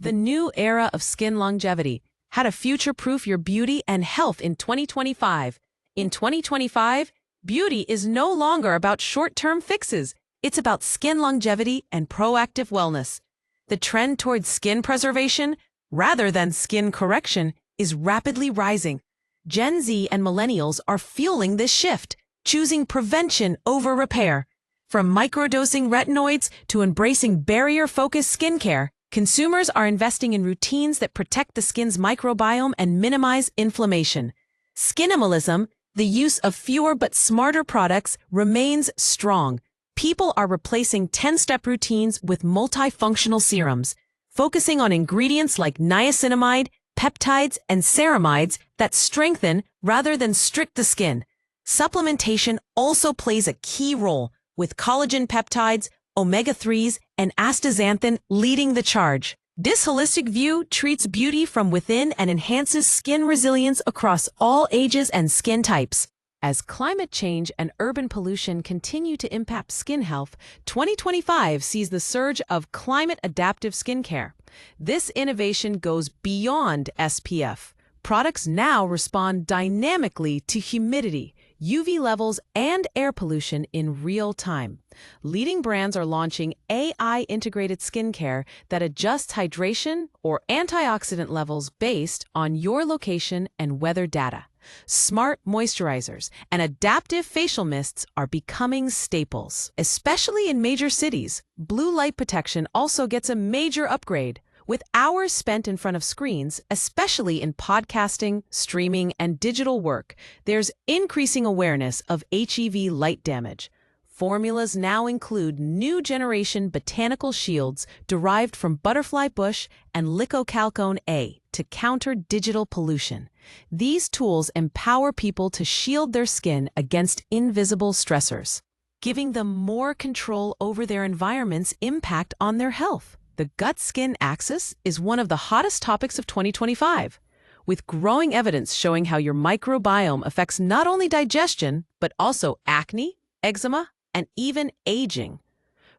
The new era of skin longevity. How to future-proof your beauty and health in 2025. In 2025, beauty is no longer about short-term fixes. It's about skin longevity and proactive wellness. The trend towards skin preservation, rather than skin correction, is rapidly rising. Gen Z and millennials are fueling this shift, choosing prevention over repair. From microdosing retinoids to embracing barrier-focused skincare, consumers are investing in routines that protect the skin's microbiome and minimize inflammation. Skinimalism, the use of fewer but smarter products, remains strong. People are replacing 10-step routines with multifunctional serums, focusing on ingredients like niacinamide, peptides, and ceramides that strengthen rather than strict the skin. Supplementation also plays a key role, with collagen peptides, omega-3s, and astaxanthin leading the charge. This holistic view treats beauty from within and enhances skin resilience across all ages and skin types. As climate change and urban pollution continue to impact skin health, 2025 sees the surge of climate-adaptive skincare. This innovation goes beyond SPF. Products now respond dynamically to humidity, UV levels, and air pollution in real time. Leading brands are launching AI-integrated skincare that adjusts hydration or antioxidant levels based on your location and weather data. Smart moisturizers and adaptive facial mists are becoming staples, especially in major cities. Blue light protection also gets a major upgrade. With hours spent in front of screens, especially in podcasting, streaming, and digital work, there's increasing awareness of HEV light damage. Formulas now include new generation botanical shields derived from butterfly bush and licocalcone A to counter digital pollution. These tools empower people to shield their skin against invisible stressors, giving them more control over their environment's impact on their health. The gut-skin axis is one of the hottest topics of 2025, with growing evidence showing how your microbiome affects not only digestion, but also acne, eczema, and even aging.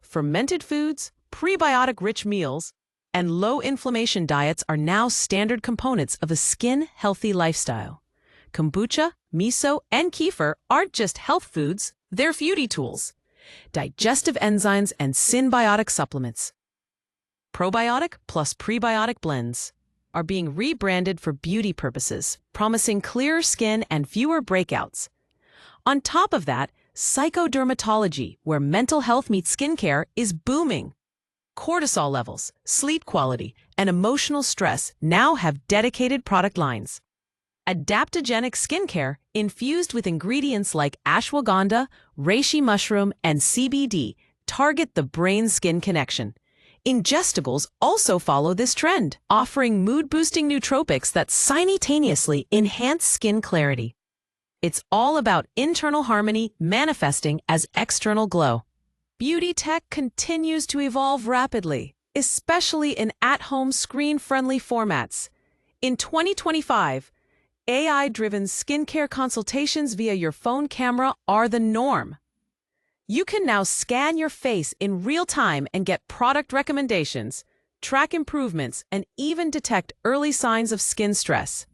Fermented foods, prebiotic-rich meals, and low-inflammation diets are now standard components of a skin-healthy lifestyle. Kombucha, miso, and kefir aren't just health foods, they're beauty tools. Digestive enzymes and symbiotic supplements, probiotic plus prebiotic blends, are being rebranded for beauty purposes, promising clearer skin and fewer breakouts. On top of that, psychodermatology, where mental health meets skincare, is booming. Cortisol levels, sleep quality, and emotional stress now have dedicated product lines. Adaptogenic skincare, infused with ingredients like ashwagandha, reishi mushroom, and CBD, target the brain-skin connection. Ingestibles also follow this trend, offering mood-boosting nootropics that simultaneously enhance skin clarity. It's all about internal harmony manifesting as external glow. Beauty tech continues to evolve rapidly, especially in at-home screen-friendly formats. In 2025, AI-driven skincare consultations via your phone camera are the norm. You can now scan your face in real time and get product recommendations, track improvements, and even detect early signs of skin stress.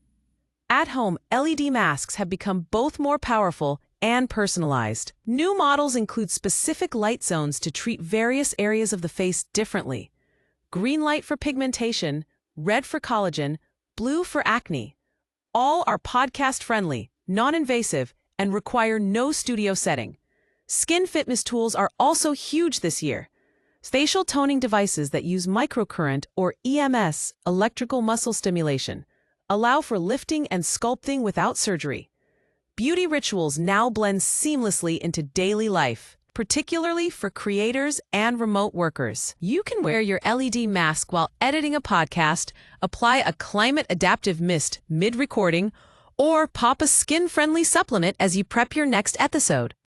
At-home LED masks have become both more powerful and personalized. New models include specific light zones to treat various areas of the face differently. Green light for pigmentation, red for collagen, blue for acne. All are podcast-friendly, non-invasive, and require no studio setting. Skin fitness tools are also huge this year. Facial toning devices that use microcurrent or EMS, electrical muscle stimulation, allow for lifting and sculpting without surgery. Beauty rituals now blend seamlessly into daily life, particularly for creators and remote workers. You can wear your LED mask while editing a podcast, apply a climate-adaptive mist mid-recording, or pop a skin-friendly supplement as you prep your next episode.